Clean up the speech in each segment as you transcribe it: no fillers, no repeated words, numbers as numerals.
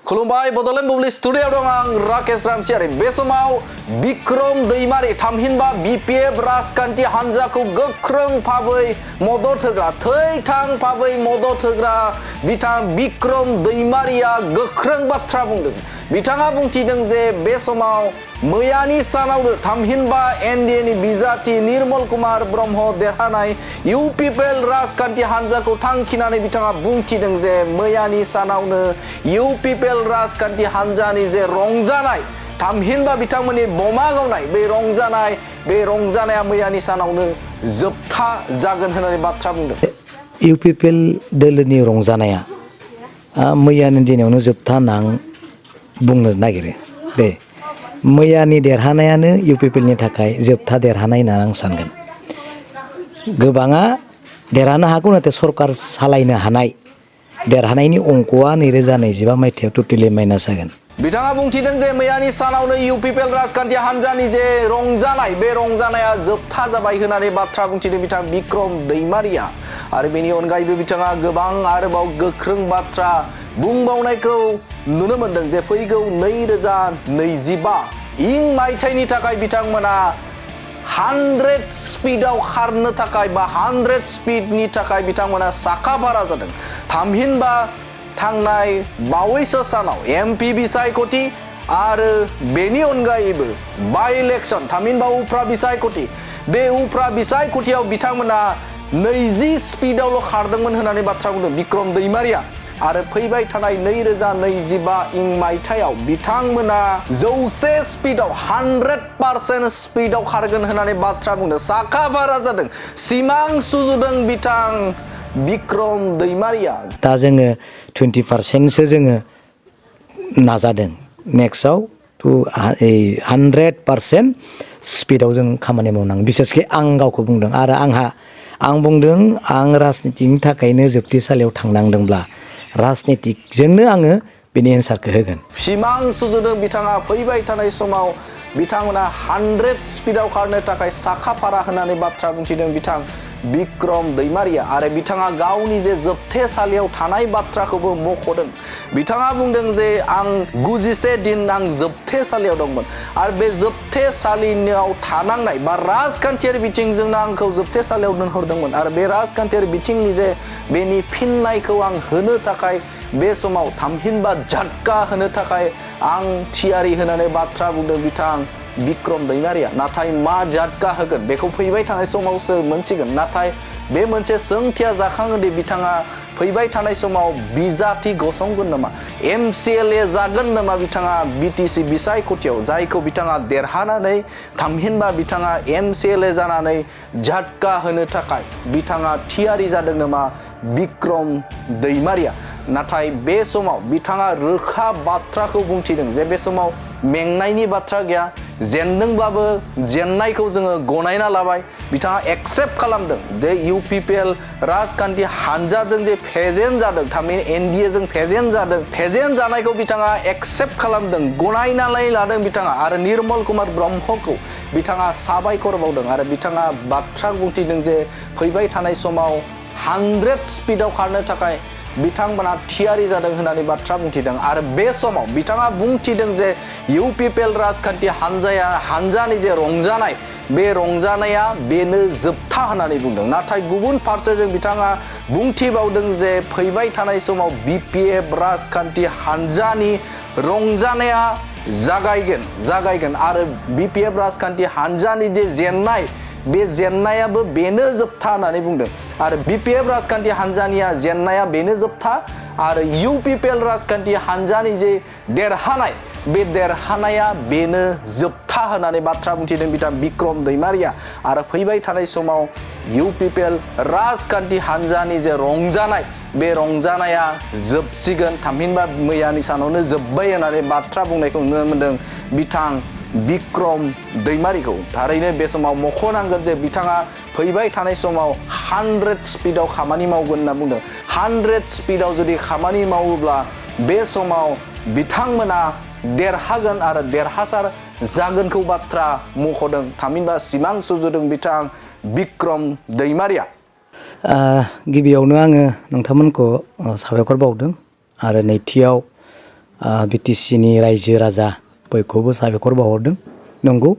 खुलुमबाय बड'लेण्ड बुब्लि स्टुडिय'आव दं आं राकेश रामसियारि। बे समाव बिक्रम दैमारि थामहिनबा बिपिएफ राजखान्थि हान्जाखौ गोख्रों भाबै मदद होग्रा थैथां भाबै मदद होग्रा बिथां बिक्रम दैमारिया गोख्रों बाथ्रा बुंदों। बिथाङा बुंथिदों जे बे समाव मैयानि सानावनो थामहिनबा एनडिएनि बिजाथि निर्मल कुमार ब्रह्म देरहानाय इउपिपिएल राजखान्थि हान्जाखौ थांखिनानै बिथाङा बुंथिदों जे मैयानि सानावनो इउपिपिएल राजखान्थि हान्जानि जे रंजानाय थामहिनबा बिथांमोननि बमा गावनाय बे रंजानाया मैयानि सानावनो जोबथा जागोन होननानै बाथ्रा बुंदों। इउपिपिएल दोलोनि रंजानाया मैयानि दिनावनो जोबथा होनना आं बुंनो नागिरो दे। मैयानि देरहानायानो इउपिपिएलनि थाखाय जोबथा देरहानाय होनना आं सानगोन। गोबाङा देरहानो हागौ, नाथाय सरकार सालायनो हानाय देरहानायनि अंकआ 2025 मायथाइयाव टटेलि माइनास जागोन। बिथाङा बुंथिदों जे मैयानि सानावनो इउपिपिएल राजखान्थि हान्जानि जे रंजानाय बे रंजानाया जोबथा जाबाय होननानै बाथ्रा बुंथिदों बिथां बिक्रम दैमारिया। आरो बेनि अनगायैबो बिथाङा गोबां आरोबाव गोख्रों बाथ्रा बुंबावनायखौ नुनो मोनदों जे फैगौ 2025 मायथाइनि थाखाय बिथांमोना 100 स्पिडआव खारनो थाखाय बा 100 स्पिडनि थाखाय बिथांमोना साखाफारा जादों। थामहिनबा थांनाय बावैसो सानाव एमपि बिसायख'थि आरो बेनि अनगायैबो बाइ इलेक्शन थामहिनबा उफ्रा बिसायख'थि बे उफ्रा बिसायख'थियाव बिथांमोना 20 स्पिडआवल' खारदोंमोन होननानै बाथ्रा बुंदों बिक्रम दैमारिया। आरो फैबाय थानाय 2025 मायथाइयाव बिथांमोना 100 स्पिडआव 100% स्पिडआव खारगोन होननानै बाथ्रा बुंदों। साखाफारा जादों, सिमां सुजुदों बिथां बिक्रम दैमारिया। दा जोङो 20%सो जोङो नाजादों। नेक्स्टआव 100% स्पिडआव जों खामानि मावनांगोन। बिसेसके आं गावखौ बुंदों आरो आं बुंदों आं राजनितिनि थाखायनो जोबथेसालियाव थांनांदोंब्ला राजनितिकजोंनो आङो बेनि एन्सारखौ होगोन। सिमां सुजुदों बिथाङा फैबाय थानाय समाव बिथांमोना 100 स्पिडआव खारनो थाखाय साखाफारा होननानै बाथ्रा बुंथिदों बिथां बिक्रम दैमारिया। आरो बिथाङा गावनि जे जोबथेसालियाव थानाय बाथ्राखौबो मख'दों। बिथाङा बुंदों जे आं 91 दिन आं जोबथेसालियाव दंमोन आरो बे जोबथेसालियाव थानांनाय बा राजखान्थियारि बिथिंजोंनो आंखौ जोबथेसालियाव दोनहरदोंमोन आरो बे राजखान्थियारि बिथिंनि जे बेनि फिननायखौ आं होनो थाखाय बे समाव थामहिनबा झटका होनो थाखाय आं थियारि होननानै बाथ्रा बुंदों बिथां बिक्रम दैमारिया। नाथाय मा झटका होगोन बेखौ फैबाय थानाय समावसो मोनसिगोन। नाथाय बे मोनसे सोंथिया जाखाङोदि बिथाङा फैबाय थानाय समाव बिजाथि गसंगोन नामा, MCLA जागोन नामा बिथाङा बिटिसि बिसायख'थियाव जायखौ बिथाङा देरहानानै थामहिनबा बिथाङा MCLA जानानै झटका होनो थाखाय बिथाङा थियारि जादों नामा बिक्रम दैमारिया। नाथाय बे समाव बिथाङा रोखा बाथ्राखौ बुंथिदों जे बे समाव मेंनायनि बाथ्रा गैया, जेनदोंब्लाबो जेननायखौ जोङो गनायना लाबाय। बिथाङा एक्सेप्ट खालामदों जे इउपिपिएल राजखान्थि हान्जाजों जे फेजेन जादों थामहिनबा एनडिएजों फेजेन जादों, फेजेन जानायखौ बिथाङा एक्सेप्ट खालामदों, गनायनानै लादों बिथाङा। आरो निर्मल कुमार ब्रह्मखौ बिथाङा साबायखर बावदों आरो बिथाङा बाथ्रा बुंथिदों जे फैबाय थानाय समाव 100 स्पिडआव खारनो थाखाय बिथांमोना थियारि जादों होननानै बाथ्रा बुंथिदों। आरो बे समाव बिथाङा बुंथिदों जे इउपिपिएल राजखान्थि हान्जानि जे रंजानाय बे रंजानाया बेनो जोबथा होननानै बुंदों। नाथाय गुबुन फारसेजों बिथाङा बुंथिबावदों जे फैबाय थानाय समाव बिपिएफ राजखान्थि हान्जानि रंजानाया जागायगोन आरो बिपिएफ राजखान्थि हान्जानि जे जेननाय बे जेननायाबो बेनो जोबथा होननानै बुंदों। आरो बिपिएफ राजखान्थि हान्जानिया जेननाया बेनो जोबथा आरो इउपिपिएल राजखान्थि हान्जानि जे देरहानाय बे देरहानाया बेनो जोबथा होननानै बाथ्रा बुंथिदों बिथां बिक्रम दैमारिया। आरो फैबाय थानाय समाव इउपिपिएल राजखान्थि हान्जानि जे रंजानाय बे रंजानाया जोबसिगोन थामहिनबा मैयानि सानावनो जोब्बाय होननानै बाथ्रा बुंनायखौ नुनो मोनदों बिथां बिक्रम दैमारिखौ। थारैनो बे समाव मख'नांगोन जे बिथाङा फैबाय थानाय समाव 100 स्पिडआव खामानि मावगोन होनना बुंदों। 100 स्पिडआव जुदि खामानि मावोब्ला बे समाव बिथांमोना देरहागोन आरो देरहासार जागोनखौ बाथ्रा मख'दों थामहिनबा सिमां सुजुदों बिथां बिक्रम दैमारिया। गिबियावनो आङो नोंथांमोनखौ साबायखर बावदों आरो नैथियाव BTCनि रायजो राजा बयखौबो साबायखर बावहरदों। नंगौ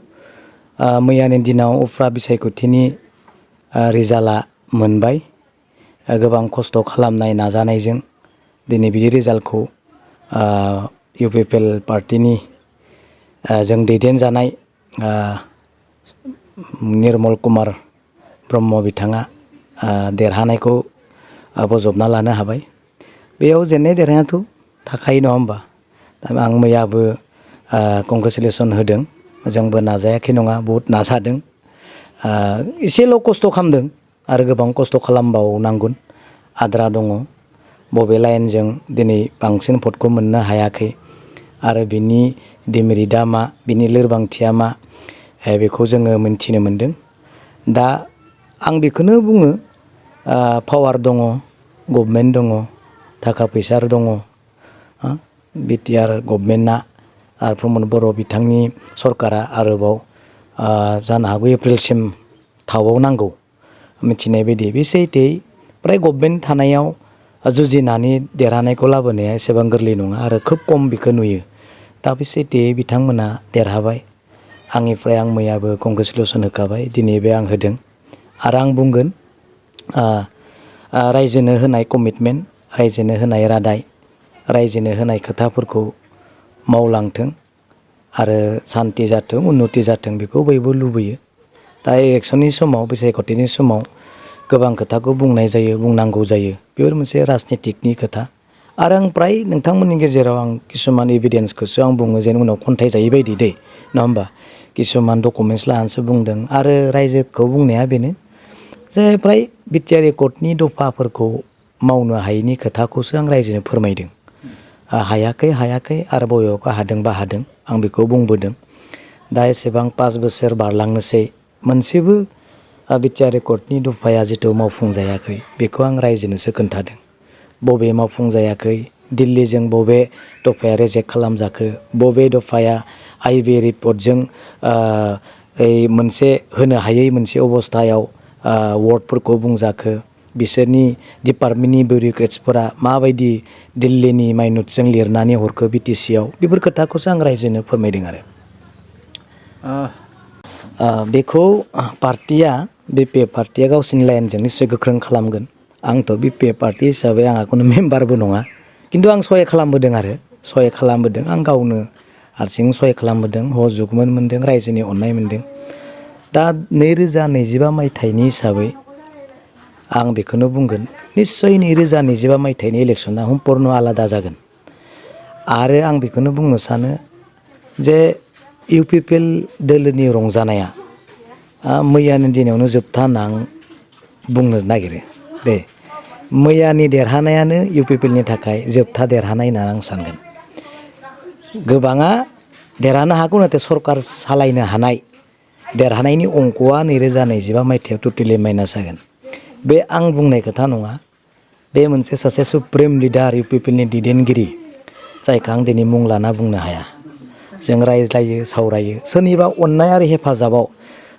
मैयानि दिनाव उफ्रा बिसायख'थिनि रिजाल्टआ मोनबाय। गोबां खस्थ' खालामनाय नाजानायजों दिनै बिदि रिजाल्टखौ UPPL पार्टिनि जों दैदेनजानाय निर्मल कुमार ब्रह्म बिथाङा देरहानायखौ बजबना लानो हाबाय। बेयाव जेननाय देरहायाथ' थाखायो नङा होमबा? दा आं मैयाबो कंग्रेसुलेसन होदों। जोंबो नाजायाखै नङा, बहुद नाजादों। एसेल' खस्थ' खालामदों आरो गोबां खस्थ' खालामबावनांगोन, आद्रा दङ। बबे लाइनजों दिनै बांसिन भटखौ मोननो हायाखै आरो बिनि डिमेरिटआ मा, बिनि लोरबांथिया मा, बेखौ जोङो मोनथिनो मोनदों। दा आं बेखौनो बुङो, पावार दङ, गभर्नमेन्ट दङ, थाखा फैसा दङ। BTR गभर्नमेन्टआ आरो प्रमद बर' बिथांनि सरकारा आरोबाव जानो हागौ एप्रिलसिम थाबावनांगौ मिथिनाय बायदि। बे सैथोयै फ्राय गभर्नमेन्ट थानायाव जुजिनानै देरहानायखौ लाबोनाया एसेबां गोरलै नङा आरो खोब खम बेखौ नुयो। दा बे सैथोयै बिथांमोना देरहाबाय। आंनिफ्राय आं मैयाबो कंग्रेसुलेसन होखाबाय, दिनैबो आं होदों। आरो आं बुंगोन रायजोनो होनाय कमिटमेन्ट, रायजोनो होनाय रादाय, रायजोनो होनाय खोथाफोरखौ मावलांथों आरो सान्ति जाथों, उन्नति जाथों, बेखौ बयबो लुबैयो। दा इलेक्सननि समाव, बिसायख'थिनि समाव गोबां खोथाखौ बुंनाय जायो, बुंनांगौ जायो। बेफोर मोनसे राजनितिकनि खोथा। आरो आं फ्राय नोंथांमोननि गेजेराव आं किसुमान एभिडेन्सखौसो आं बुङो, जेन उनाव खन्थाइ जायै बायदि दै, नङा होमबा? किसुमान डकुमेन्टस लानानैसो बुंदों। आरो रायजोखौ बुंनाया बेनो जे फ्राय BTR एकर्डनि दफाफोरखौ मावनो हायैनि खोथाखौसो आं रायजोनो फोरमायदों। हायाखै आरो बबेयावबा हादोंबा हादों, आं बेखौ बुंबोदों। दा एसेबां 5 बोसोर बारलांनोसै, मोनसेबो BTR एकर्डनि दफाया जिथु मावफुंजायाखै, बेखौ आं रायजोनोसो खोन्थादों। बबे मावफुंजायाखै, दिल्लीजों बबे दफाया रेजेक्ट खालामजाखो, बबे दफाया IB रिपर्टजों मोनसे होनो हायै मोनसे अबस्थायाव वार्डफोरखौ बुंजाखो, बिसोरनि डिपार्टमेन्टनि बिउरोक्रेट्सफोरा माबायदि दिल्लीनि माइनुटजों लिरनानै हरखो BTCआव, बेफोर खोथाखौसो आं रायजोनो फोरमायदों। आरो बेखौ पार्टिया, BPF पार्टिया गावसिनि लाइनजों निस्सय गोख्रों खालामगोन। आंथ' BPF पार्टि हिसाबै आंहा खुनु मेम्बारबो नङा, खिन्थु आं सहाय खालामबोदों आं गावनो हारसिं सहाय खालामबोदों, जुगमोन मोनदों, रायजोनि अननाय मोनदों। दा 2025 मायथाइनि हिसाबै आं बेखौनो बुंगोन, निस्सय 2025 मायथाइनि इलेक्सना सम्पुर्ण आलादा जागोन। आरो आं बेखौनो बुंनो सानो जे UPPL दोलोनि रंजानाया मैयानि दिनावनो जोबथा होनना आं बुंनो नागिरो दे। मैयानि देरहानायानो UPPLनि थाखाय जोबथा देरहानाय होनना आं सानगोन। गोबाङा देरहानो हागौ, नाथाय सरकार सालायनो हानाय देरहानायनि अंकआ 2025 मायथाइयाव टटेलि माइनास जागोन। बे आं बुंनाय खोथा नङा, बे मोनसे सासे सुप्रिम लिडार UPPLनि दैदेनगिरि, जायखौ आं दिनै मुं लाना बुंनो हाया। जों रायज्लायो, सावरायो, सोरनिबा अननाय आरो हेफाजाबाव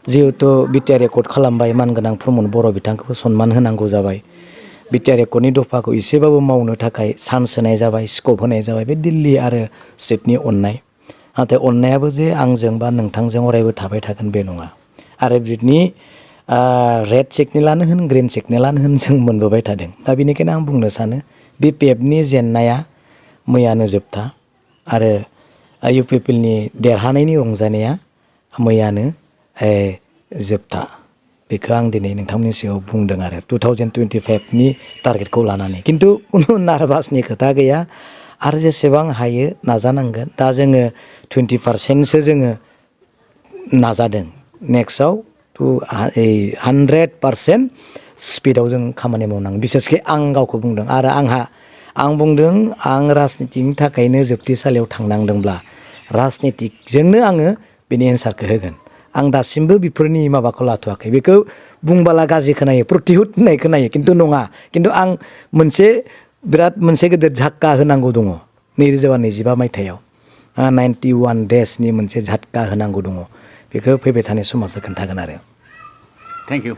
जिहेथु BTR एकर्ड खालामबाय, मानगोनां प्रमद बर' बिथांखौबो सनमान होनांगौ जाबाय। BTR एकर्डनि दफाखौ एसेबाबो मावनो थाखाय चान्स होनाय जाबाय, स्कप होनाय जाबाय। बे दिल्ली आरो स्टेटनि अननाय। नाथाय अननायाबो जे आंजों बा नोंथांजों अरायबो थाबाय थागोन बे नङा। आरो बिनि रेड सिगनेलानो होन, ग्रिन सिगनेलानो होन, जों मोनबोबाय थादों। दा बेनिखायनो आं बुंनो सानो BPFनि जेननाया मैयानो जोबथा आरो UPPLनि देरहानायनि रंजानाया मैयानो जोबथा। बेखौ आं दिनै नोंथांमोननि सिगाङाव बुंदों आरो 2025नि टारगेटखौ लानानै। खिन्थु खुनु नार्भासनि खोथा गैया आरो जेसेबां हायो नाजानांगोन। दा जोङो 20%सो जोङो नाजादों। नेक्स्टआव 100% स्पिडआव जों खामानि मावनांगोन। बिसेसके आं गावखौ बुंदों आरो आं बुंदों, आं राजनितिनि थाखायनो जोबथेसालियाव थांनांदोंब्ला राजनितिकजोंनो आङो बेनि एन्सारखौ होगोन। आं दासिमबो बेफोरनि माबाखौ लाथ'वाखै। बेखौ बुंबाला गाज्रि खोनायो, प्रतिहुत होननाय खोनायो, खिन्थु नङा। खिन्थु आं बिराद मोनसे गेदेर झटका होनांगौ दङ 2025 मायथाइयाव। 91 देशनि मोनसे झटका होनांगौ दङ। बेखौ फैबाय थानाय समावसो खोन्थागोन आरो। Thank you.